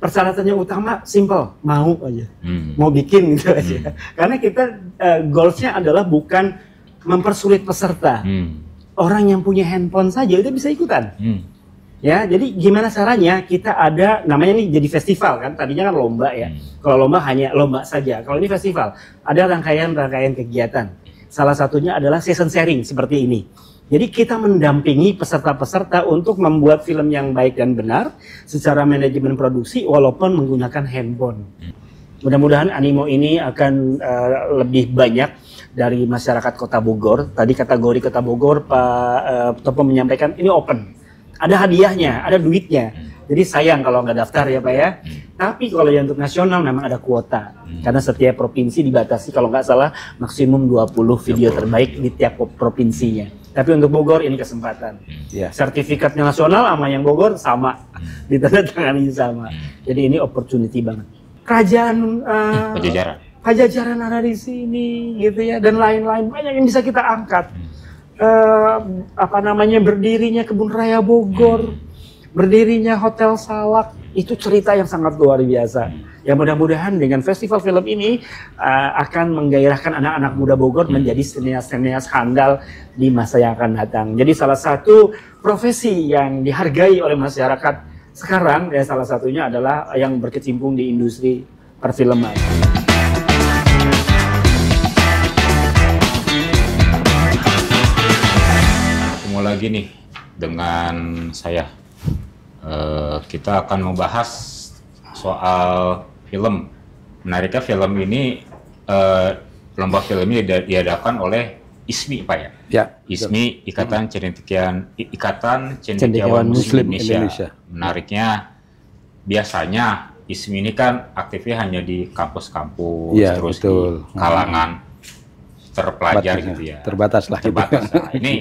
persyaratannya utama simple, mau aja, mau bikin gitu aja. Karena kita goalsnya adalah bukan mempersulit peserta. Orang yang punya handphone saja itu bisa ikutan. Ya, jadi gimana caranya kita ada namanya nih jadi festival kan, tadinya kan lomba ya. Kalau lomba hanya lomba saja, kalau ini festival ada rangkaian kegiatan. Salah satunya adalah season sharing seperti ini. Jadi kita mendampingi peserta-peserta untuk membuat film yang baik dan benar secara manajemen produksi walaupun menggunakan handphone. Mudah-mudahan animo ini akan lebih banyak dari masyarakat Kota Bogor. Tadi kategori Kota Bogor Pak Topo menyampaikan ini open. Ada hadiahnya, ada duitnya. Jadi sayang kalau nggak daftar ya Pak ya. Tapi kalau yang untuk nasional memang ada kuota. Karena setiap provinsi dibatasi kalau nggak salah maksimum 20 video terbaik di tiap provinsinya. Tapi untuk Bogor ini kesempatan. Sertifikatnya nasional sama yang Bogor sama. Ditandatangani sama. Jadi ini opportunity banget. Kerajaan Pajajaran ada di sini gitu ya. Dan lain-lain banyak yang bisa kita angkat. Berdirinya Kebun Raya Bogor, berdirinya Hotel Salak, itu cerita yang sangat luar biasa. Ya mudah-mudahan dengan festival film ini akan menggairahkan anak-anak muda Bogor menjadi senias-senias handal di masa yang akan datang. Jadi salah satu profesi yang dihargai oleh masyarakat sekarang ya salah satunya adalah yang berkecimpung di industri perfilman. Ketemu lagi nih dengan saya. Kita akan membahas soal film. Menariknya film ini, lomba film ini diadakan oleh ISMI, Pak ya? Ya. ISMI, Ikatan Cendekiawan Muslim Indonesia. Menariknya, biasanya ISMI ini kan aktifnya hanya di kampus-kampus, ya, terus betul. Di kalangan terpelajar gitu ya. Terbatas lah. Terbatas. Gitu. Nah, ini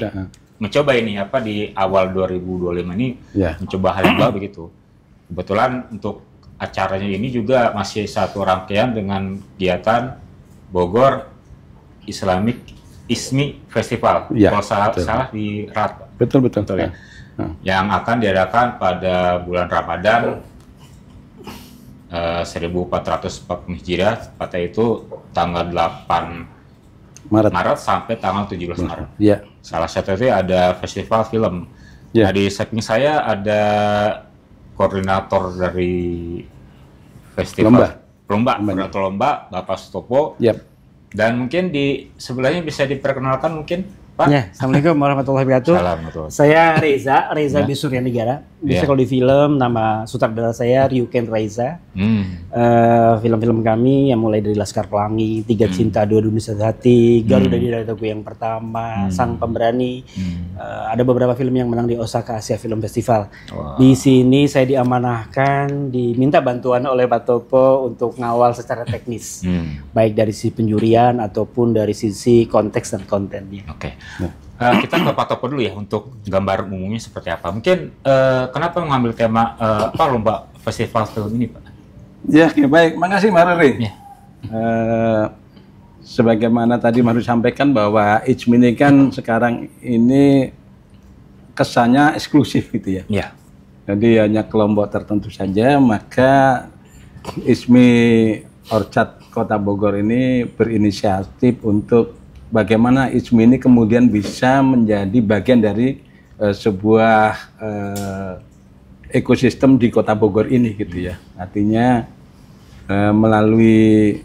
mencoba ini di awal 2025 ini mencoba hal yang baru begitu. Kebetulan untuk acaranya ini juga masih satu rangkaian dengan kegiatan Bogor Islamic ISMI Festival. Kalau salah di RAT. Betul ya. Yang akan diadakan pada bulan Ramadan 1440 Hijriah, tepatnya itu tanggal 8 Maret sampai tanggal 17 Maret. Ya. Salah satunya ada festival film. Nah, di samping saya ada koordinator dari festival koordinator lomba, Bapak Sutopo. Dan mungkin di sebelahnya bisa diperkenalkan mungkin, Pak. Ya, Assalamualaikum warahmatullahi wabarakatuh. Saya Reza Bisuryanegara. Bisa kalau di film nama sutradara saya Ryuken Reza. Film-film kami yang mulai dari Laskar Pelangi, Tiga Cinta, Dua Dunia Satu Hati, Garuda di Dadaku yang pertama, Sang Pemberani. Ada beberapa film yang menang di Osaka Asia Film Festival. Di sini saya diamanahkan, diminta bantuan oleh Pak Topo untuk ngawal secara teknis, baik dari sisi penjurian ataupun dari sisi konteks dan kontennya. Oke. Kita ke Pak Topo dulu ya untuk gambar umumnya seperti apa. Mungkin kenapa mengambil tema lomba festival film ini, Pak? Ya, baik. Makasih, Mas Riri. Sebagaimana tadi Mas sampaikan bahwa ISMI ini kan sekarang ini kesannya eksklusif gitu ya. Jadi hanya kelompok tertentu saja, maka ISMI Orchard Kota Bogor ini berinisiatif untuk bagaimana ISMI ini kemudian bisa menjadi bagian dari sebuah ekosistem di Kota Bogor ini gitu ya. Artinya melalui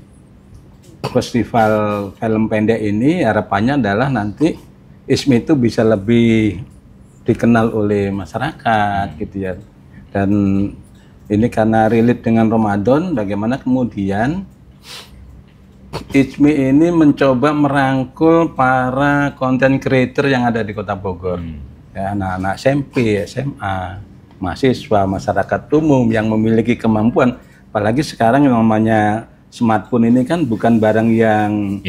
festival film pendek ini harapannya adalah nanti ISMI itu bisa lebih dikenal oleh masyarakat gitu ya. Dan ini karena relate dengan Ramadan, bagaimana kemudian ISMI ini mencoba merangkul para content creator yang ada di Kota Bogor. Ya, anak-anak SMP, SMA, mahasiswa, masyarakat umum yang memiliki kemampuan. Apalagi sekarang yang namanya smartphone ini kan bukan barang yang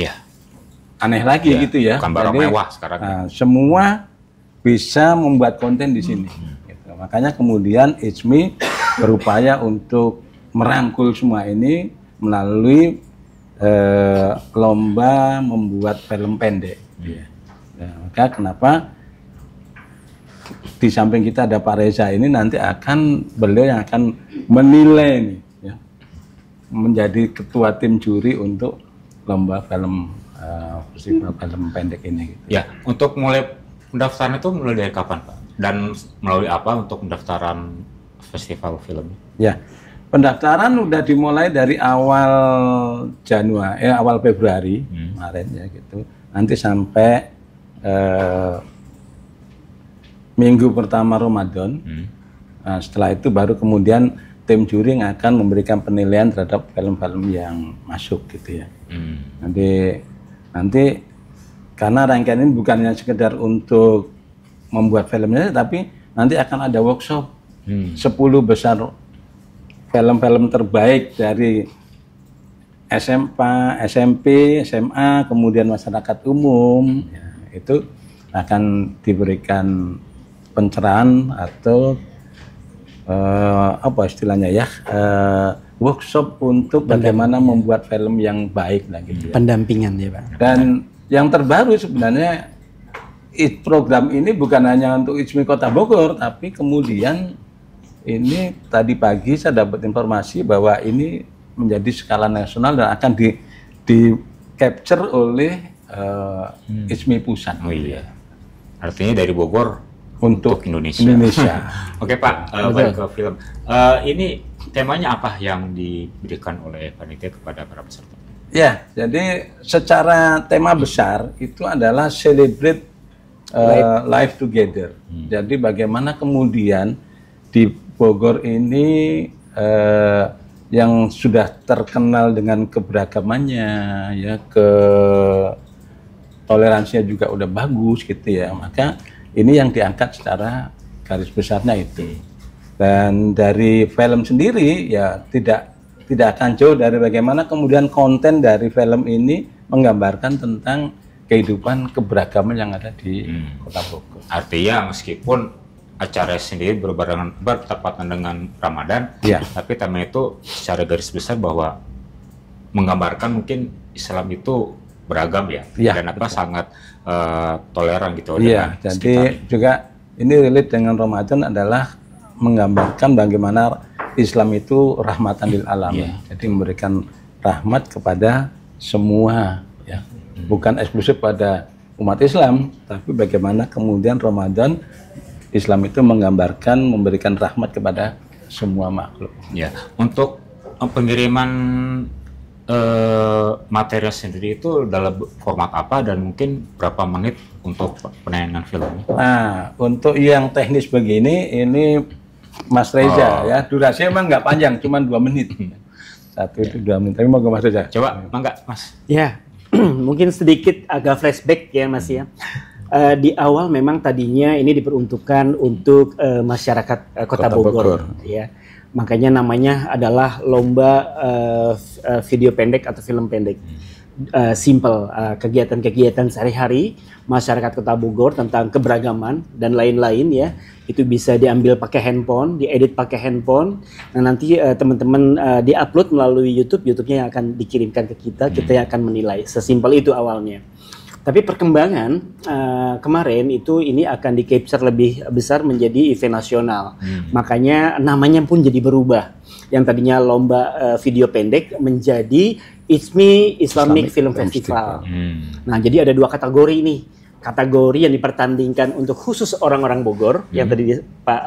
aneh lagi gitu ya. Bukan barang mewah sekarang. Semua bisa membuat konten di sini. Gitu. Makanya kemudian ISMI berupaya untuk merangkul semua ini melalui lomba membuat film pendek. Nah, maka kenapa di samping kita ada Pak Reza ini, nanti beliau yang akan menilai nih, ya, menjadi ketua tim juri untuk lomba film festival film pendek ini. Gitu. Ya, untuk mulai pendaftaran itu mulai dari kapan, Pak? Dan melalui apa untuk pendaftaran festival film? Ya, pendaftaran udah dimulai dari awal Januari, awal Februari kemarin ya gitu. Nanti sampai minggu pertama Ramadan. Nah, setelah itu baru kemudian tim juri yang akan memberikan penilaian terhadap film-film yang masuk gitu ya. Nanti karena rangkaian ini bukan hanya sekedar untuk membuat filmnya, tapi nanti akan ada workshop 10 besar film-film terbaik dari SMP, SMA, kemudian masyarakat umum, ya, itu akan diberikan pencerahan atau apa istilahnya ya, workshop untuk bagaimana membuat film yang baik lah gitu ya. Pendampingan ya Pak. Dan yang terbaru sebenarnya program ini bukan hanya untuk IJMI Kota Bogor, tapi kemudian ini tadi pagi saya dapat informasi bahwa ini menjadi skala nasional dan akan di capture oleh IJMI Pusat. Oh iya. Artinya dari Bogor untuk Indonesia. Oke Pak, balik ke film. Ini temanya apa yang diberikan oleh panitia kepada para peserta? Ya, jadi secara tema besar itu adalah celebrate life together. Jadi bagaimana kemudian di Bogor ini yang sudah terkenal dengan keberagamannya, ya, toleransinya juga udah bagus gitu ya, maka ini yang diangkat secara garis besarnya itu. Dan dari film sendiri ya tidak akan jauh dari bagaimana kemudian konten dari film ini menggambarkan tentang kehidupan keberagaman yang ada di Kota Bogor. Artinya meskipun acara sendiri bertepatan dengan Ramadan, ya, tapi tema itu secara garis besar bahwa menggambarkan mungkin Islam itu beragam ya, dan apa sangat toleran gitu. Iya, jadi juga ini relate dengan Ramadan adalah menggambarkan bagaimana Islam itu rahmatan lil alamin. Jadi memberikan rahmat kepada semua ya. Bukan eksklusif pada umat Islam, tapi bagaimana kemudian Ramadan Islam itu menggambarkan memberikan rahmat kepada semua makhluk. Ya, untuk pengiriman materi sendiri itu dalam format apa dan mungkin berapa menit untuk penayangan filmnya? Nah, untuk yang teknis begini, ini Mas Reza ya, durasinya emang nggak panjang, cuma 2 menit. Satu itu 2 menit, tapi mau ke Mas Reza. Coba, mangga Mas. Ya, mungkin sedikit agak flashback ya Mas ya. Di awal memang tadinya ini diperuntukkan untuk masyarakat Kota Bogor. Ya. Makanya namanya adalah lomba video pendek atau film pendek. Simple, kegiatan-kegiatan sehari-hari masyarakat Kota Bogor tentang keberagaman dan lain-lain ya. Itu bisa diambil pakai handphone, diedit pakai handphone. Nah nanti teman-teman diupload melalui YouTube-nya yang akan dikirimkan ke kita yang akan menilai. Sesimpel itu awalnya. Tapi perkembangan kemarin itu ini akan di-capture lebih besar menjadi event nasional. Makanya namanya pun jadi berubah. Yang tadinya lomba video pendek menjadi IJMI Islamic Film Festival. Nah, jadi ada 2 kategori nih. Kategori yang dipertandingkan untuk khusus orang-orang Bogor yang tadi Pak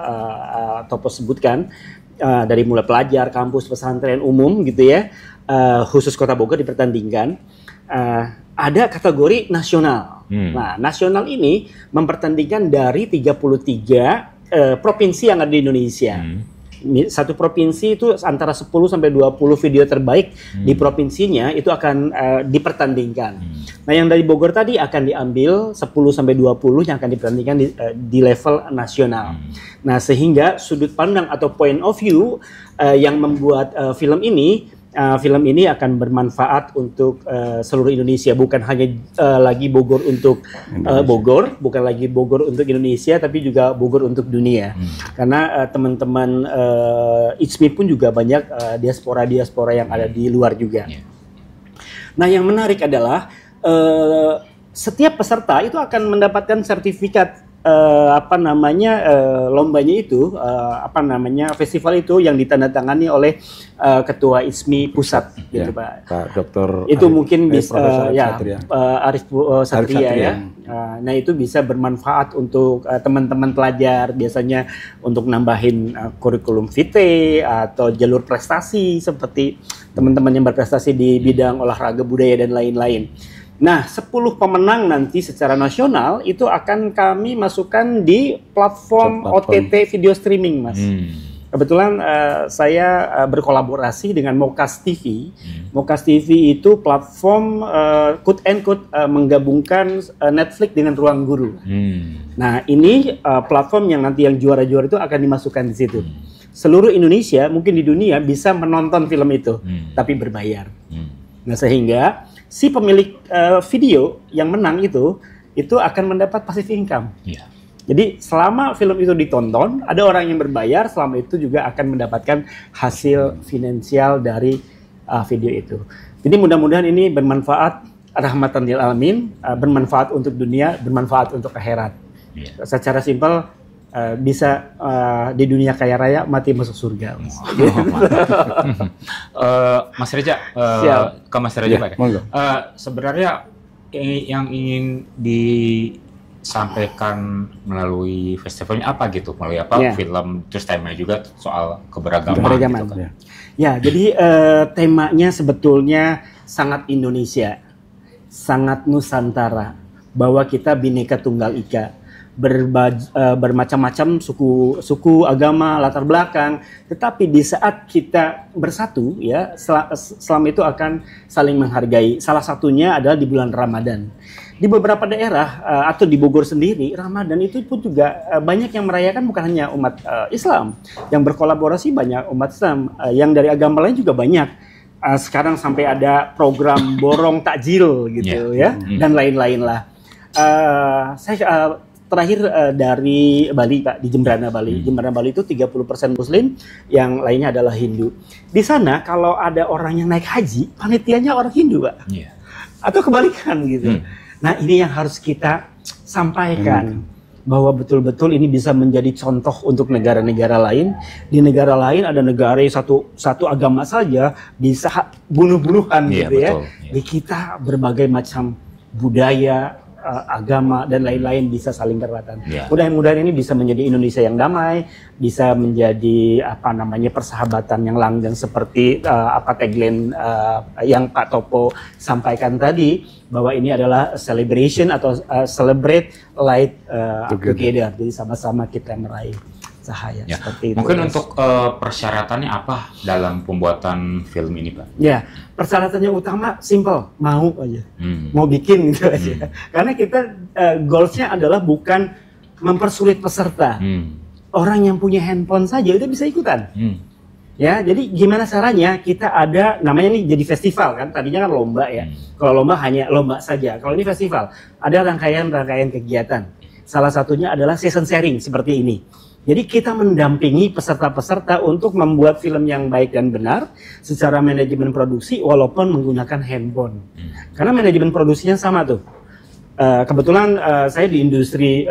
Topo sebutkan, dari mulai pelajar, kampus, pesantren umum gitu ya, khusus Kota Bogor dipertandingkan. Ada kategori nasional. Nah, nasional ini mempertandingkan dari 33 provinsi yang ada di Indonesia. Satu provinsi itu antara 10 sampai 20 video terbaik di provinsinya itu akan dipertandingkan. Nah, yang dari Bogor tadi akan diambil 10 sampai 20 yang akan dipertandingkan di level nasional. Nah, sehingga sudut pandang atau point of view yang membuat film ini akan bermanfaat untuk seluruh Indonesia, bukan hanya lagi Bogor untuk Bogor, bukan lagi Bogor untuk Indonesia, tapi juga Bogor untuk dunia. Karena teman-teman IJMI pun juga banyak diaspora yang ada di luar juga. Nah, yang menarik adalah setiap peserta itu akan mendapatkan sertifikat lombanya itu festival itu yang ditandatangani oleh ketua ISMI pusat gitu Pak. Pak Dr. Itu mungkin bisa Arif Satria ya. Nah itu bisa bermanfaat untuk teman-teman pelajar, biasanya untuk nambahin kurikulum vitae atau jalur prestasi seperti teman-teman yang berprestasi di bidang olahraga, budaya dan lain-lain. Nah, 10 pemenang nanti secara nasional itu akan kami masukkan di platform OTT video streaming, Mas. Kebetulan saya berkolaborasi dengan Mokas TV. Mokas TV itu platform quote and quote menggabungkan Netflix dengan Ruang Guru. Nah, ini platform yang nanti yang juara-juara itu akan dimasukkan di situ. Seluruh Indonesia, mungkin di dunia bisa menonton film itu, tapi berbayar. Nah, sehingga si pemilik video yang menang itu akan mendapat passive income. Jadi selama film itu ditonton, ada orang yang berbayar, selama itu juga akan mendapatkan hasil finansial dari video itu. Jadi mudah-mudahan ini bermanfaat, rahmatan lil alamin, bermanfaat untuk dunia, bermanfaat untuk akhirat. Secara simpel bisa di dunia kaya raya, mati masuk surga. Mas Reza, ke Mas Reza Pak. Sebenarnya yang ingin disampaikan melalui festivalnya apa gitu, melalui apa film, terus temanya juga soal keberagaman. Gitu kan? Ya, jadi temanya sebetulnya sangat Indonesia, sangat Nusantara, bahwa kita Bhinneka Tunggal Ika. Bermacam-macam suku, agama, latar belakang, tetapi di saat kita bersatu ya, selama itu akan saling menghargai. Salah satunya adalah di bulan Ramadan. Di beberapa daerah atau di Bogor sendiri, Ramadan itu pun juga banyak yang merayakan, bukan hanya umat Islam yang berkolaborasi, banyak umat Islam yang dari agama lain juga banyak. Sekarang sampai ada program borong takjil gitu ya, dan lain-lain lah. Saya terakhir dari Bali Pak, di Jembrana Bali. Jembrana Bali itu 30% Muslim, yang lainnya adalah Hindu. Di sana kalau ada orang yang naik haji, panitianya orang Hindu Pak. Atau kebalikan gitu. Nah ini yang harus kita sampaikan, bahwa betul-betul ini bisa menjadi contoh untuk negara-negara lain. Di negara lain ada negara yang satu agama saja bisa bunuh-bunuhan gitu ya. Di kita berbagai macam budaya, agama dan lain-lain bisa saling beretan. Mudah-mudahan ini bisa menjadi Indonesia yang damai, bisa menjadi persahabatan yang langgeng seperti tagline yang Pak Topo sampaikan tadi, bahwa ini adalah celebration atau celebrate light together. Jadi sama-sama kita meraih cahaya seperti itu. Mungkin untuk persyaratannya apa dalam pembuatan film ini, Pak? Ya, persyaratannya utama simple, mau aja, mau bikin gitu aja. Karena kita goalsnya adalah bukan mempersulit peserta. Orang yang punya handphone saja itu bisa ikutan. Ya, jadi gimana caranya? Kita ada namanya nih jadi festival kan. Tadinya kan lomba ya. Kalau lomba hanya lomba saja. Kalau ini festival, ada rangkaian kegiatan. Salah satunya adalah session sharing seperti ini. Jadi kita mendampingi peserta-peserta untuk membuat film yang baik dan benar secara manajemen produksi walaupun menggunakan handphone. Karena manajemen produksinya sama tuh. Kebetulan saya di industri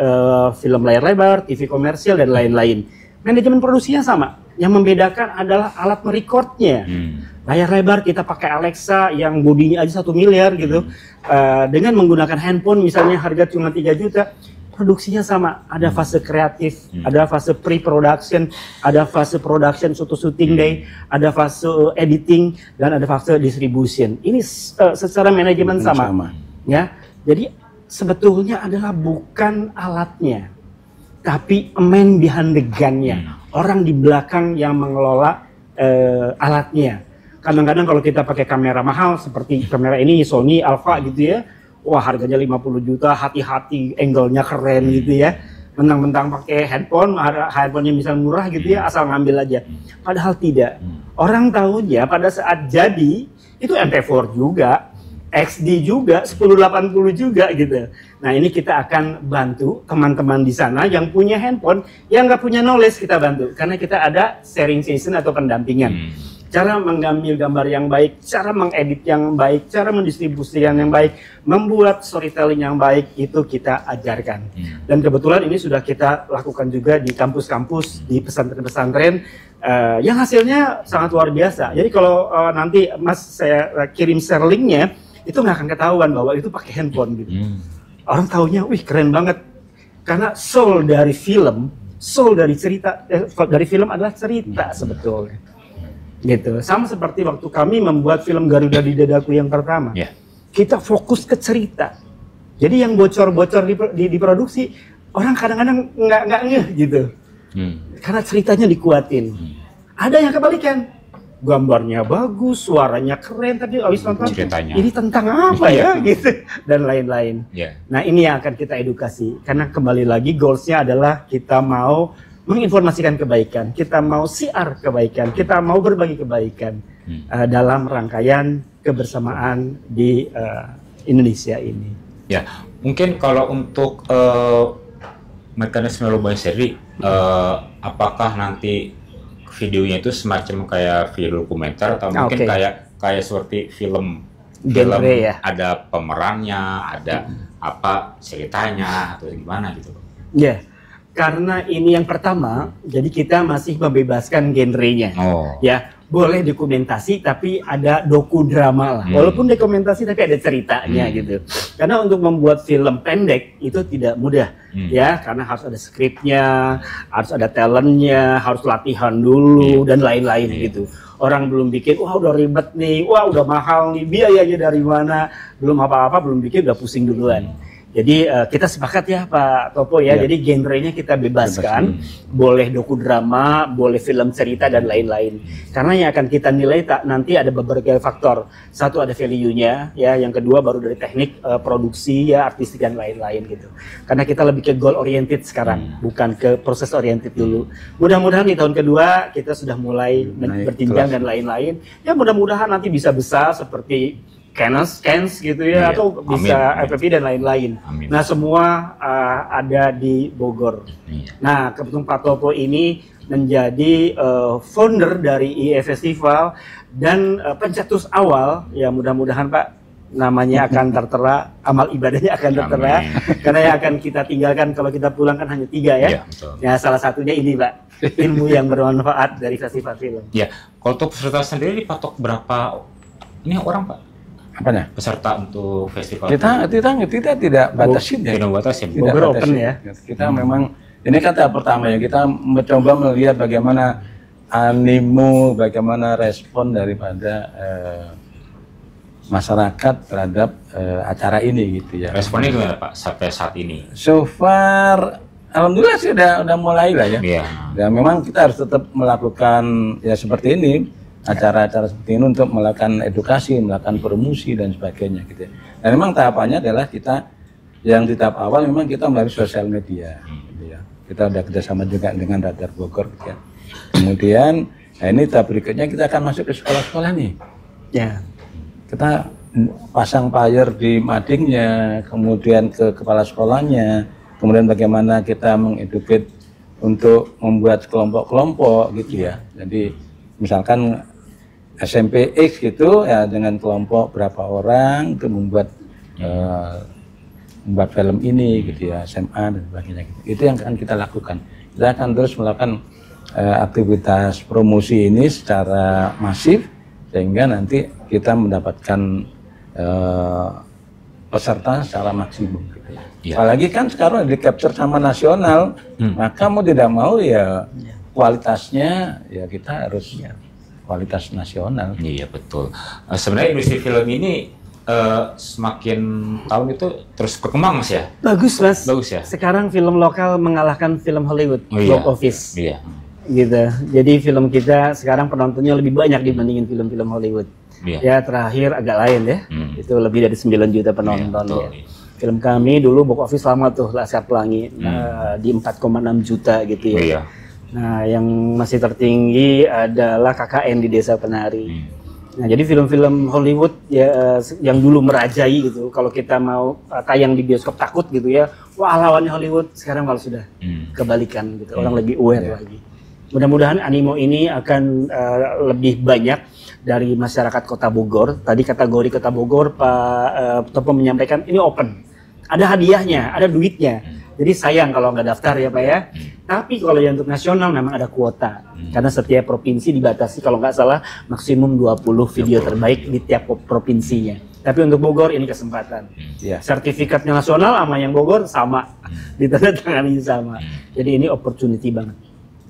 film layar lebar, TV komersial dan lain-lain. Manajemen produksinya sama. Yang membedakan adalah alat merecordnya. Layar lebar kita pakai Alexa yang bodinya aja 1 miliar gitu. Dengan menggunakan handphone misalnya harga cuma 3 juta. Produksinya sama, ada fase kreatif, ada fase pre-production, ada fase production syuting day, ada fase editing, dan ada fase distribution. Ini secara manajemen sama. Ya, jadi sebetulnya adalah bukan alatnya, tapi man behind the gun-nya, orang di belakang yang mengelola alatnya. Kadang-kadang kalau kita pakai kamera mahal seperti kamera ini Sony Alpha gitu ya, wah harganya 50 juta, hati-hati, angle-nya keren gitu ya. Mentang-mentang pakai handphone-nya misalnya murah gitu ya, asal ngambil aja. Padahal tidak. Orang tahunya pada saat jadi, itu MP4 juga, XD juga, 1080 juga gitu. Nah ini kita akan bantu teman-teman di sana yang punya handphone, yang nggak punya knowledge kita bantu. Karena kita ada sharing session atau pendampingan. cara mengambil gambar yang baik, cara mengedit yang baik, cara mendistribusikan yang baik, membuat storytelling yang baik, itu kita ajarkan. Dan kebetulan ini sudah kita lakukan juga di kampus-kampus, di pesantren-pesantren, yang hasilnya sangat luar biasa. Jadi kalau nanti Mas saya kirim share linknya, itu nggak akan ketahuan bahwa itu pakai handphone gitu. Orang taunya, wih keren banget. Karena soul dari film, soul dari cerita, dari film adalah cerita sebetulnya. Gitu. Sama seperti waktu kami membuat film Garuda di Dadaku yang pertama. Kita fokus ke cerita. Jadi yang bocor-bocor diproduksi, orang kadang-kadang nggak ngeh gitu. Karena ceritanya dikuatin. Ada yang kebalikan. Gambarnya bagus, suaranya keren, tapi habis nonton ceritanya ini tentang apa ya gitu, dan lain-lain. Nah ini yang akan kita edukasi, karena kembali lagi goalsnya adalah kita mau menginformasikan kebaikan, kita mau siar kebaikan, kita mau berbagi kebaikan dalam rangkaian kebersamaan di Indonesia ini. Ya, mungkin kalau untuk mekanisme lomba seri, apakah nanti videonya itu semacam kayak video dokumenter atau mungkin kayak seperti film ya? Ada pemerannya, ada apa ceritanya atau gimana gitu? Ya, karena ini yang pertama, jadi kita masih membebaskan genrenya. Ya, boleh dokumentasi tapi ada dokudrama lah. Walaupun dokumentasi tapi ada ceritanya gitu. Karena untuk membuat film pendek itu tidak mudah ya, karena harus ada skripnya, harus ada talentnya, harus latihan dulu dan lain-lain gitu. Orang belum bikin, wah udah ribet nih, wah udah mahal nih, biayanya dari mana, belum apa-apa, belum bikin udah pusing duluan. Jadi kita sepakat ya Pak Topo ya, jadi genrenya kita bebaskan, boleh dokudrama, boleh film cerita dan lain-lain. Karena yang akan kita nilai nanti ada beberapa faktor. Satu ada value-nya, ya, yang kedua baru dari teknik produksi ya, artistik dan lain-lain gitu. Karena kita lebih ke goal oriented sekarang, bukan ke proses oriented dulu. Mudah-mudahan di tahun kedua kita sudah mulai berjenjang dan lain-lain. Ya mudah-mudahan nanti bisa besar seperti Cannes gitu ya, atau bisa FFI dan lain-lain. Nah semua ada di Bogor. Nah kebetulan Pak Topo ini menjadi founder dari IE Festival dan pencetus awal, ya mudah-mudahan Pak namanya akan tertera, amal ibadahnya akan tertera, karena yang akan kita tinggalkan kalau kita pulang kan hanya 3 ya. Ya salah satunya ini Pak, ilmu yang bermanfaat dari festival film. Ya, kalau untuk peserta sendiri dipatok berapa ini orang Pak? Apanya? Peserta untuk festival kita tidak batasin ya. Tidak batasin. Bogor open ya. Kita memang ini kan tahap pertama ya, kita mencoba melihat bagaimana animo, bagaimana respon daripada masyarakat terhadap acara ini gitu ya. Responnya gimana Pak sampai saat ini? So far alhamdulillah sih udah mulai lah ya. Dan memang kita harus tetap melakukan ya seperti ini, acara-acara seperti ini untuk melakukan edukasi, melakukan promosi dan sebagainya gitu ya. Dan memang tahapannya adalah kita yang di tahap awal memang kita melalui sosial media gitu ya. Kita udah kerjasama juga dengan Radar Bogor gitu ya. Kemudian ini tahap berikutnya kita akan masuk ke sekolah-sekolah nih. Ya. Kita pasang flyer di madingnya, kemudian ke kepala sekolahnya, kemudian bagaimana kita mengeduket untuk membuat kelompok-kelompok gitu ya. Jadi misalkan SMP X gitu ya dengan kelompok berapa orang itu membuat film ini gitu ya, SMA dan sebagainya gitu. Itu yang akan kita lakukan. Kita akan terus melakukan aktivitas promosi ini secara masif sehingga nanti kita mendapatkan peserta secara maksimum gitu ya. Apalagi kan sekarang di capture sama nasional, maka mau tidak mau ya kualitasnya ya kita harus kualitas nasional. Iya betul. Sebenarnya industri film ini semakin tahun itu terus berkembang Mas ya. Bagus Mas. Bagus ya. Sekarang film lokal mengalahkan film Hollywood box office. Iya. Gitu. Jadi film kita sekarang penontonnya lebih banyak dibandingin film-film Hollywood. Ya terakhir agak lain ya. Itu lebih dari 9 juta penonton ya. Film kami dulu box office lama tuh Laskar Pelangi di 4,6 juta gitu ya. Iya. Nah, yang masih tertinggi adalah KKN di Desa Penari. Nah, jadi film-film Hollywood ya yang dulu merajai gitu. Kalau kita mau tayang di bioskop takut gitu ya. Wah, lawannya Hollywood. Sekarang kalau sudah kebalikan gitu. Orang lebih aware lagi. Mudah-mudahan animo ini akan lebih banyak dari masyarakat Kota Bogor. Tadi kategori Kota Bogor Pak Topo menyampaikan ini open. Ada hadiahnya, ada duitnya. Jadi sayang kalau nggak daftar ya Pak ya. Tapi kalau yang untuk nasional memang ada kuota. Karena setiap provinsi dibatasi kalau nggak salah maksimum 20 video terbaik di tiap provinsinya. Tapi untuk Bogor ini kesempatan. Sertifikatnya nasional sama yang Bogor sama. Ditandatangani sama. Jadi ini opportunity banget.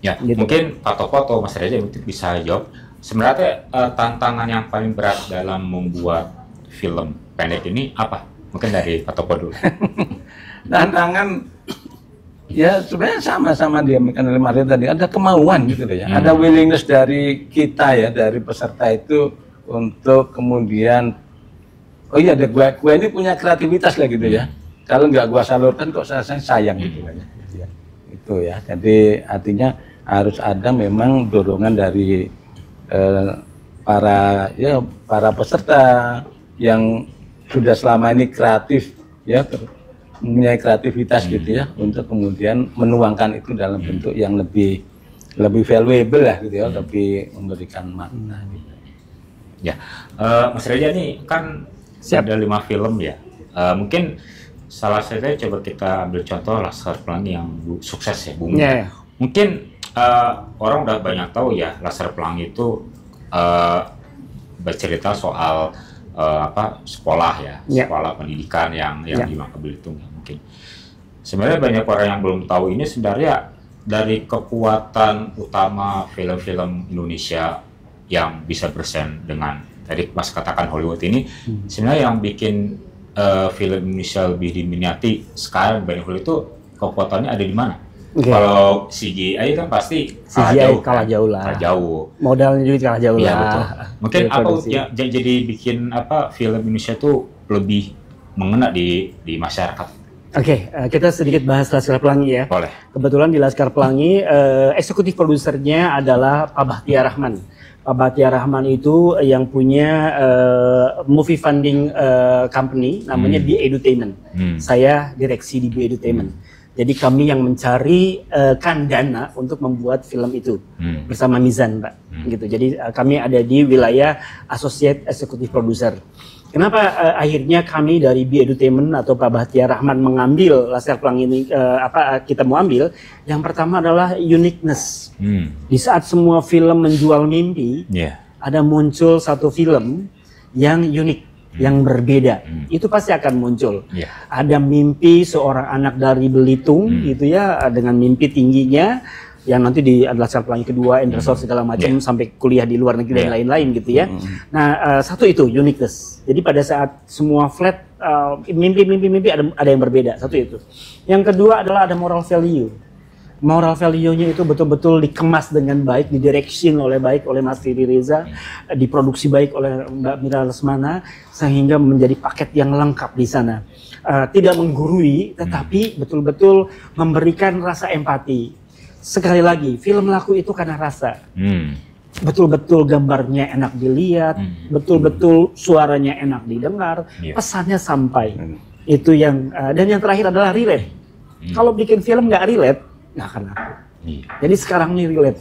Ya, gitu. Mungkin Pak Topo atau Mas Reza bisa jawab. Sebenarnya tantangan yang paling berat dalam membuat film pendek ini apa? Mungkin dari Pak Topo dulu. Tantangan ya sebenarnya sama-sama diaminkan oleh Mario tadi, ada kemauan gitu ya. Ada willingness dari kita ya, dari peserta itu untuk kemudian oh iya, ada gua ini punya kreativitas lah gitu ya. Kalau nggak gua salurkan kok saya sayang gitu kan ya. Itu ya. Jadi artinya harus ada memang dorongan dari para peserta yang sudah selama ini kreatif ya, mempunyai kreativitas gitu ya, untuk kemudian menuangkan itu dalam bentuk yang lebih valuable lah gitu ya, lebih memberikan makna gitu. Ya, Mas Reza nih kan ada 5 film ya. Mungkin salah satunya coba kita ambil contoh Laskar Pelangi yang sukses ya, booming. Mungkin orang udah banyak tahu ya Laskar Pelangi itu bercerita soal sekolah ya, sekolah pendidikan yang di Bangka Belitung ya, mungkin. Sebenarnya banyak orang yang belum tahu ini sebenarnya dari kekuatan utama film-film Indonesia yang bisa bersaing dengan tadi Mas katakan Hollywood ini, sebenarnya yang bikin film Indonesia lebih diminati sekarang banyak Hollywood itu kekuatannya ada di mana? Kalau CGI kan pasti kalah jauh lah. Kalah jauh. Modalnya juga kalah jauh lah. Betul. Mungkin apa ya, jadi bikin film Indonesia tuh lebih mengena di masyarakat. Kita sedikit bahas Laskar Pelangi ya. Boleh. Kebetulan di Laskar Pelangi eksekutif produsernya adalah Pak Bahtiar Rahman. Pak Bahtiar Rahman itu yang punya movie funding company namanya B Edutainment. Saya direksi di B Edutainment. Jadi kami yang mencari dana untuk membuat film itu bersama Mizan, Pak. Gitu. Jadi kami ada di wilayah Associate Executive Producer. Kenapa akhirnya kami dari B Edutainment atau Pak Bahtiar Rahman mengambil Laskar Pelangi ini kita mau ambil? Yang pertama adalah uniqueness. Di saat semua film menjual mimpi, ada muncul satu film yang unik. Yang berbeda, itu pasti akan muncul. Ada mimpi seorang anak dari Belitung gitu ya, dengan mimpi tingginya yang nanti di Laskar Pelangi kedua, Endersor segala macam sampai kuliah di luar negeri dan lain-lain gitu ya. Nah, satu itu uniqueness. Jadi pada saat semua flat mimpi ada yang berbeda, satu itu. Yang kedua adalah ada moral value. Moral value-nya itu betul-betul dikemas dengan baik, didirection oleh Mas Riri Reza, diproduksi baik oleh Mbak Mira Lesmana, sehingga menjadi paket yang lengkap di sana. Tidak menggurui, tetapi betul-betul memberikan rasa empati. Sekali lagi, film laku itu karena rasa. Betul-betul gambarnya enak dilihat, betul-betul suaranya enak didengar, pesannya sampai. Itu yang dan yang terakhir adalah relate. Kalau bikin film nggak relate, nggak akan laku. Jadi sekarang ini relate.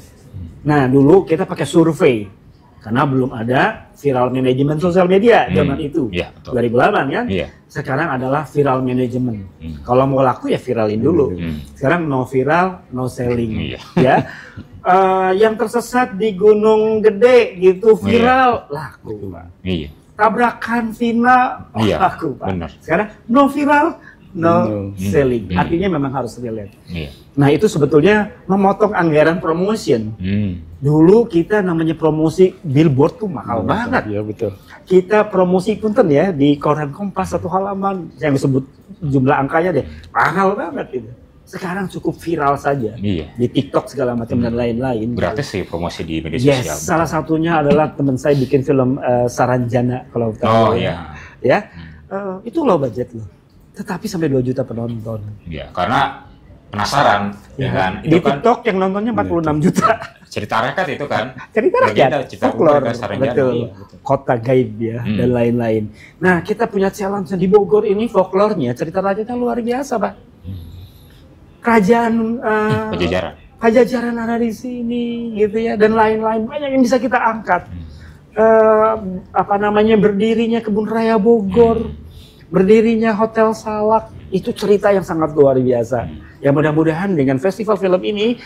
Nah dulu kita pakai survei karena belum ada viral manajemen sosial media zaman itu 2008 kan. Sekarang adalah viral manajemen. Kalau mau laku ya viralin dulu. Sekarang no viral no selling ya. Yang tersesat di Gunung Gede gitu viral laku Pak. Tabrakan final laku Pak. Sekarang no viral no selling. Artinya memang harus relate. Nah itu sebetulnya memotong anggaran promotion. Dulu kita namanya promosi billboard tuh mahal banget. Iya betul. Kita promosi punten ya di koran Kompas satu halaman yang disebut jumlah angkanya deh mahal banget itu. Sekarang cukup viral saja di TikTok segala macam dan lain-lain. Gratis sih promosi di media sosial. Salah satunya adalah teman saya bikin film Saranjana kalau tahu. Itu low budget loh. Tetapi sampai 2 juta penonton. Iya, karena penasaran kan. Di TikTok yang nontonnya 46 juta. Cerita rakyat itu kan. Cerita rakyat, folklore, betul. Kota gaib ya dan lain-lain. Nah, kita punya challenge di Bogor ini folklornya, cerita rakyatnya luar biasa, Pak. Kerajaan Pajajaran ada di sini, gitu ya, dan lain-lain banyak yang bisa kita angkat. Berdirinya Kebun Raya Bogor, berdirinya Hotel Salak, itu cerita yang sangat luar biasa. Ya mudah-mudahan dengan festival film ini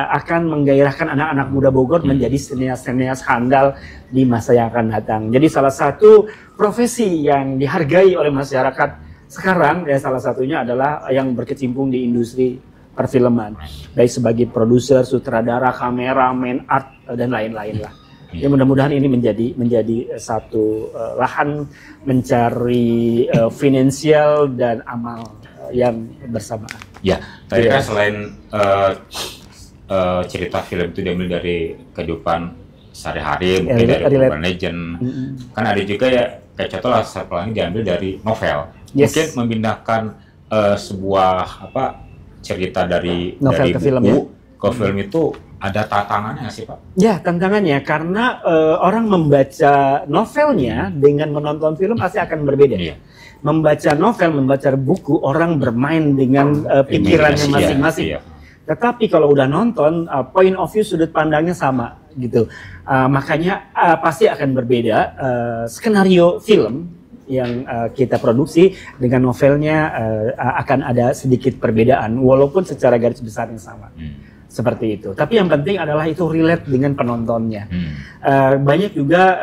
akan menggairahkan anak-anak muda Bogor menjadi senias-senias handal di masa yang akan datang. Jadi salah satu profesi yang dihargai oleh masyarakat sekarang, ya salah satunya adalah yang berkecimpung di industri perfilman, baik sebagai produser, sutradara, kameramen, art dan lain-lain lah. Ya mudah-mudahan ini menjadi satu lahan mencari finansial dan amal yang bersamaan. Ya, tadi kan selain cerita film itu diambil dari kehidupan sehari-hari, mungkin dari urban legend, kan ada juga ya kayak contoh lah Pelangi diambil dari novel. Mungkin memindahkan sebuah cerita dari novel ke film, ke film itu ada tantangannya sih Pak? Ya, tantangannya karena orang membaca novelnya dengan menonton film pasti akan berbeda. Iya. Membaca novel, membaca buku, orang bermain dengan pikirannya masing-masing. Iya. Tetapi kalau udah nonton, point of view, sudut pandangnya sama gitu. Makanya pasti akan berbeda. Skenario film yang kita produksi dengan novelnya akan ada sedikit perbedaan, walaupun secara garis besarnya sama. Seperti itu. Tapi yang penting adalah itu relate dengan penontonnya. Banyak juga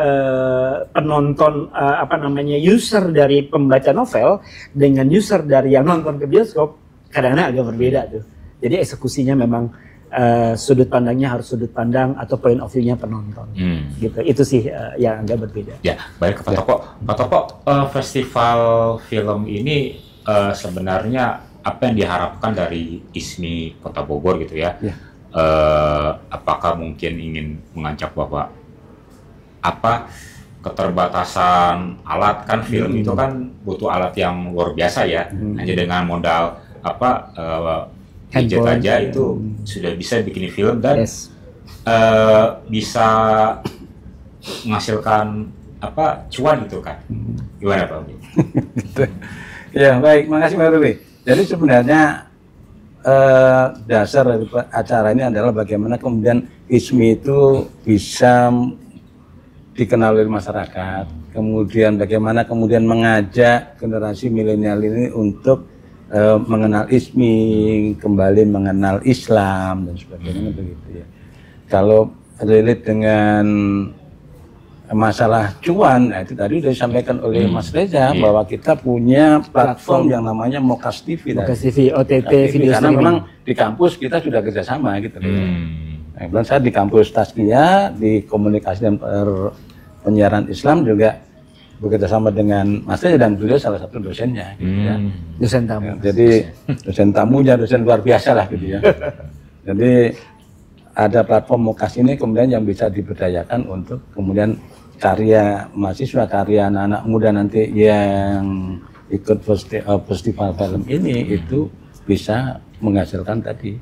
penonton user dari pembaca novel dengan user dari yang nonton ke bioskop kadang-kadang agak berbeda tuh. Jadi eksekusinya memang sudut pandangnya harus sudut pandang atau point of view-nya penonton. Gitu. Itu sih yang agak berbeda. Ya, baik Pak Toko. Pak Toko, festival film ini sebenarnya apa yang diharapkan dari ISMI Kota Bogor gitu ya? Apakah mungkin ingin mengajak bahwa keterbatasan alat, kan film itu kan butuh alat yang luar biasa ya, hanya dengan modal gadget aja itu sudah bisa bikin film dan bisa menghasilkan cuan gitu kan? Gimana Pak? Ya baik, makasih Pak Ruli. Jadi sebenarnya dasar dari acara ini adalah bagaimana kemudian ISMI itu bisa dikenal oleh masyarakat, kemudian bagaimana kemudian mengajak generasi milenial ini untuk mengenal ISMI, kembali mengenal Islam dan sebagainya begitu ya. Kalau relate dengan masalah cuan, itu tadi sudah disampaikan oleh Mas Reza bahwa kita punya platform yang namanya Mokas TV. Mokas TV, OTT video karena memang di kampus kita sudah kerjasama gitu. Kemudian saya di kampus Taskia di komunikasi dan penyiaran Islam juga bekerjasama dengan Mas Reza dan beliau salah satu dosennya. Gitu ya. Dosen tamu. Jadi dosen tamunya dosen luar biasa lah gitu ya. Jadi ada platform Mokas ini kemudian yang bisa diberdayakan untuk kemudian karya mahasiswa, karya anak-anak muda nanti yang ikut festival film ini itu bisa menghasilkan tadi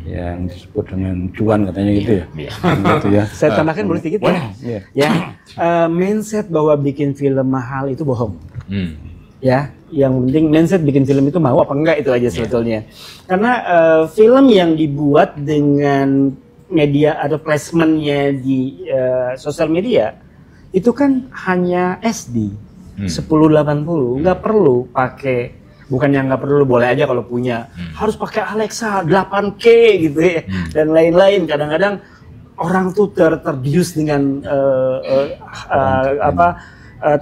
yang disebut dengan cuan katanya gitu ya. Gitu ya. Saya tambahkan boleh sedikit ya. Mindset bahwa bikin film mahal itu bohong. Ya, yang penting mindset bikin film itu mau apa enggak itu aja sebetulnya. Karena film yang dibuat dengan media atau placementnya di sosial media itu kan hanya SD 1080, nggak perlu pakai, bukannya nggak perlu, boleh aja kalau punya, harus pakai Alexa 8K gitu ya dan lain-lain. Kadang-kadang orang tuh terbius dengan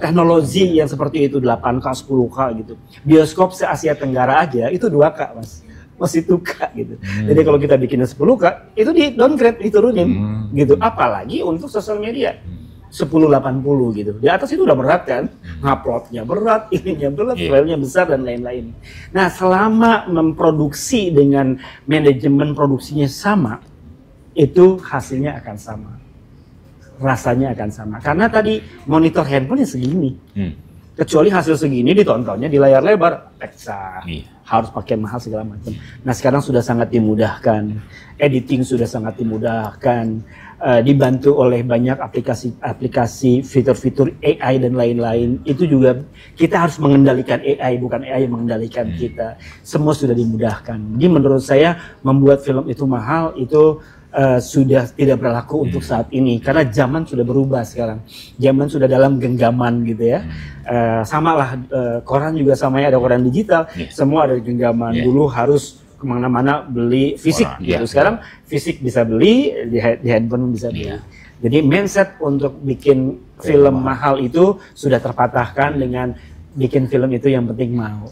teknologi yang seperti itu, 8K 10K gitu. Bioskop se-Asia Tenggara aja itu 2K Mas, masih 2K gitu. Jadi kalau kita bikinnya 10K itu di downgrade, diturunin gitu. Apalagi untuk sosial media 1080 gitu. Di atas itu udah berat kan, nguploadnya berat, ininya berat, filenya besar dan lain-lain. Nah, selama memproduksi dengan manajemen produksinya sama, itu hasilnya akan sama, rasanya akan sama. Karena tadi monitor handphone segini, kecuali hasil segini ditontonnya di layar lebar, pecah. harus pakai mahal segala macam. Nah sekarang sudah sangat dimudahkan, editing sudah sangat dimudahkan, dibantu oleh banyak aplikasi fitur-fitur AI dan lain-lain. Itu juga kita harus mengendalikan AI, bukan AI yang mengendalikan kita. Semua sudah dimudahkan. Jadi menurut saya membuat film itu mahal itu sudah tidak berlaku untuk saat ini karena zaman sudah berubah sekarang. Zaman sudah dalam genggaman gitu ya. Sama lah koran juga sama ya, ada koran digital, semua ada genggaman. Dulu harus kemana-mana beli fisik gitu. Sekarang fisik bisa beli, di handphone bisa beli. Jadi mindset untuk bikin film mahal itu sudah terpatahkan dengan bikin film itu yang penting mau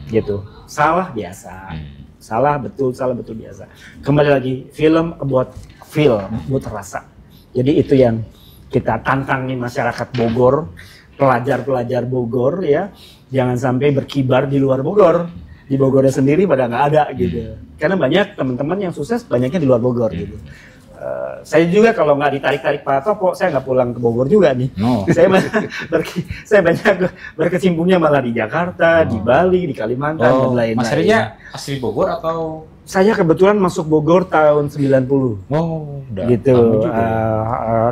gitu. Salah biasa. Salah betul biasa. Kembali lagi, film buat feel, buat rasa. Jadi itu yang kita tantangin masyarakat Bogor, pelajar-pelajar Bogor ya, jangan sampai berkibar di luar Bogor. Di Bogornya sendiri pada nggak ada gitu. Karena banyak teman-teman yang sukses banyaknya di luar Bogor gitu. Saya juga kalau nggak ditarik-tarik Pak Topo, saya nggak pulang ke Bogor juga nih. Saya banyak berkecimpungnya malah di Jakarta, di Bali, di Kalimantan dan lain-lain. Mas Reza asli Bogor atau? Saya kebetulan masuk Bogor tahun 90. Gitu.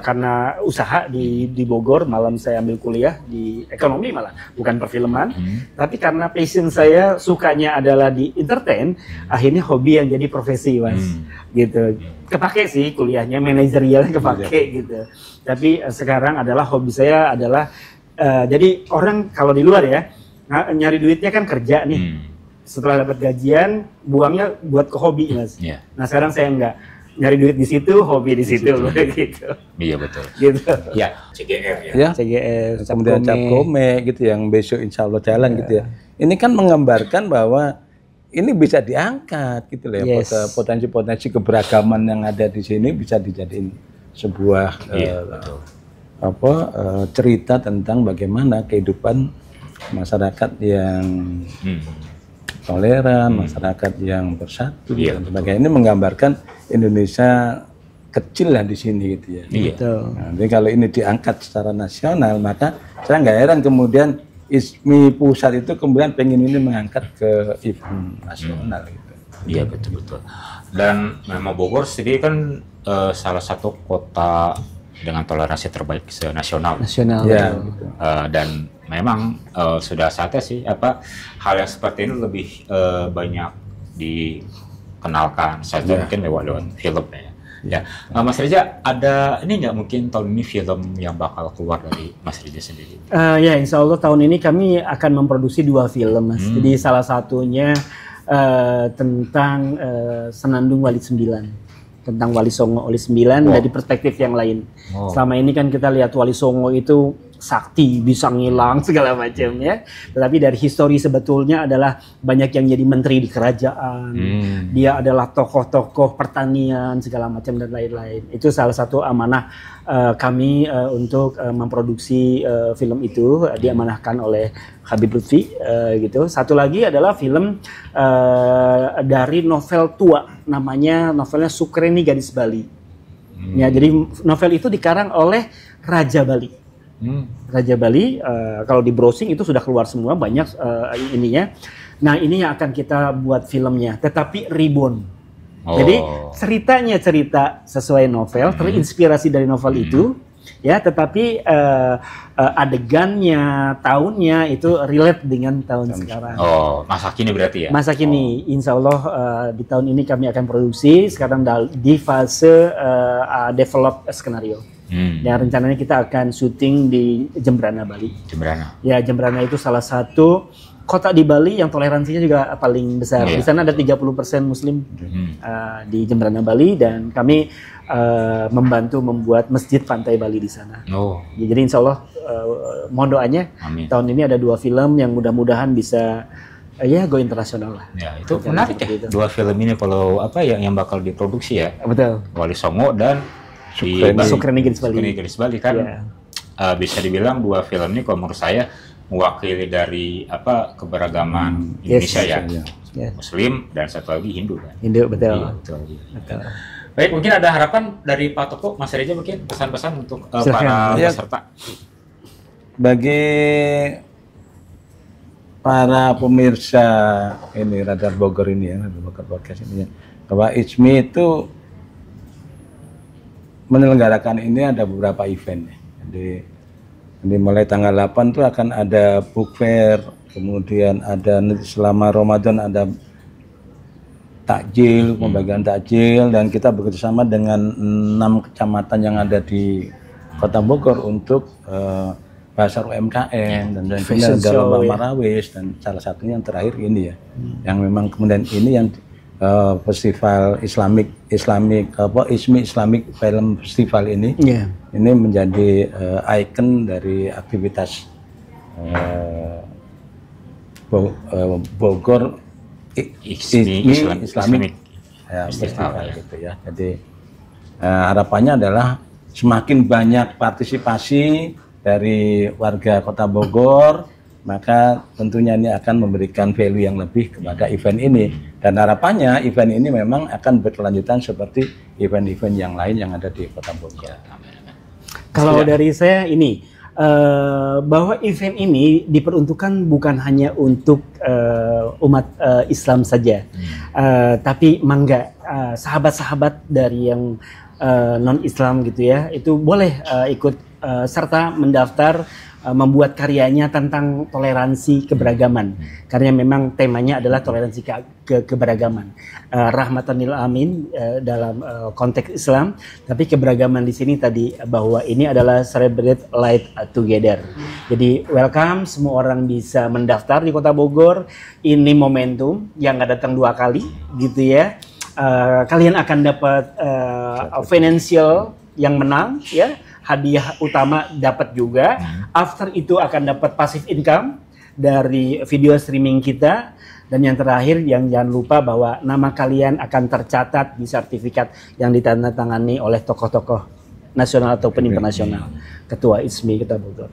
Karena usaha di Bogor, malam saya ambil kuliah di ekonomi malah, bukan perfilman. Tapi karena passion saya sukanya adalah di entertain, akhirnya hobi yang jadi profesi, Mas. Gitu. Kepake sih kuliahnya, manajerialnya kepake gitu. Tapi sekarang adalah hobi saya adalah jadi orang kalau di luar ya nyari duitnya kan kerja nih. Setelah dapat gajian, buangnya buat ke hobi, Mas. Nah sekarang saya enggak, nyari duit di situ, hobi di situ, gitu. Iya betul. Gitu. Ya, CGR ya. CGR, kemudian Capcome gitu yang besok insya Allah jalan gitu ya. Ini kan menggambarkan bahwa ini bisa diangkat gitu loh ya, potensi-potensi keberagaman yang ada di sini bisa dijadiin sebuah cerita tentang bagaimana kehidupan masyarakat yang toleran, masyarakat yang bersatu dan sebagainya. Ini menggambarkan Indonesia kecil lah di sini gitu ya. Nah, jadi kalau ini diangkat secara nasional, maka saya nggak heran kemudian ISMI pusat itu kemudian pengen ini mengangkat ke event nasional gitu. Iya betul. Dan memang Bogor sendiri kan salah satu kota dengan toleransi terbaik nasional. Ya. Dan memang sudah saatnya sih hal yang seperti ini lebih banyak dikenalkan. Saja mungkin lewat film ya. Mas Reza, ada ini nggak mungkin tahun ini film yang bakal keluar dari Mas Reza sendiri? Ya, insya Allah tahun ini kami akan memproduksi 2 film, Mas. Jadi salah satunya tentang Senandung Wali 9. Tentang Wali Songo, Wali 9 dari perspektif yang lain. Selama ini kan kita lihat Wali Songo itu sakti, bisa ngilang segala macam ya. Tetapi dari histori sebetulnya adalah banyak yang jadi menteri di kerajaan. Dia adalah tokoh-tokoh pertanian segala macam dan lain-lain. Itu salah satu amanah kami untuk memproduksi film itu, diamanahkan oleh Habib Lutfi gitu. Satu lagi adalah film dari novel tua, novelnya Sukreni Gadis Bali. Ya, jadi novel itu dikarang oleh Raja Bali. Raja Bali, kalau di browsing itu sudah keluar semua, banyak ininya. Nah ini yang akan kita buat filmnya, tetapi reborn. Jadi ceritanya cerita sesuai novel, terinspirasi dari novel itu, ya. Tetapi adegannya, tahunnya itu relate dengan tahun sekarang. Masa kini berarti ya? Masa kini, insya Allah di tahun ini kami akan produksi. Sekarang di fase develop skenario. Ya, rencananya kita akan syuting di Jembrana, Bali. Ya, Jembrana itu salah satu kota di Bali yang toleransinya juga paling besar. Di sana ada 30% Muslim di Jembrana, Bali, dan kami membantu membuat masjid pantai Bali di sana. Ya, jadi insya Allah mohon doanya tahun ini ada 2 film yang mudah-mudahan bisa go internasional lah. Ya, itu menarik ya. 2 film ini kalau yang bakal diproduksi ya. Betul. Wali Songo dan Sukreni Gadis Bali kan bisa dibilang 2 film ini kalau menurut saya mewakili dari keberagaman Indonesia Muslim dan satu lagi Hindu kan. Hindu, betul. Betul. Baik, mungkin ada harapan dari Pak Toko, Mas Reza mungkin pesan-pesan untuk para peserta. Bagi para pemirsa ini Radar Bogor ini ya, Radar Bogor Podcast ini ya, bahwa IJMI itu menyelenggarakan ini ada beberapa event ya. Jadi mulai tanggal 8 itu akan ada book fair, kemudian ada selama Ramadan ada takjil, pembagian takjil, dan kita bekerjasama dengan 6 kecamatan yang ada di Kota Bogor untuk pasar UMKM dan kemudian ada lomba marawis, dan salah satunya yang terakhir ini ya, yang memang kemudian ini yang festival IJMI Islamic Film Festival ini, ini menjadi ikon dari aktivitas Bogor IJMI Islamic Festival gitu ya. Jadi harapannya adalah semakin banyak partisipasi dari warga Kota Bogor, maka tentunya ini akan memberikan value yang lebih kepada event ini, dan harapannya event ini memang akan berkelanjutan seperti event-event yang lain yang ada di Kota Bogor. Kalau dari saya ini bahwa event ini diperuntukkan bukan hanya untuk umat Islam saja, tapi mangga sahabat-sahabat dari yang non-Islam gitu ya, itu boleh ikut serta mendaftar membuat karyanya tentang toleransi keberagaman, karena memang temanya adalah toleransi keberagaman, rahmatan lil alamin dalam konteks Islam, tapi keberagaman di sini tadi bahwa ini adalah celebrate life together. Jadi welcome, semua orang bisa mendaftar di Kota Bogor. Ini momentum yang nggak datang 2 kali gitu ya. Kalian akan dapat financial yang menang ya. Hadiah utama dapat juga. After itu akan dapat passive income dari video streaming kita. Dan yang terakhir, yang jangan lupa bahwa nama kalian akan tercatat di sertifikat yang ditandatangani oleh tokoh-tokoh nasional ataupun internasional. Ketua IJMI Kota Bogor.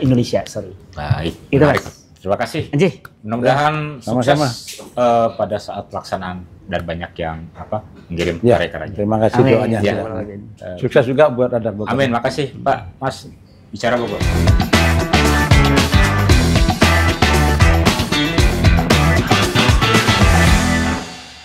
Indonesia, sorry. Baik. Itu Mas. Terima kasih. Anjih. Mudah-mudahan sukses pada saat pelaksanaan dan banyak yang mengirim karya-karyanya. Terima kasih doanya. Ya. Sukses juga buat Radar Bogor. Amin. Makasih Pak Mas bicara Bogor.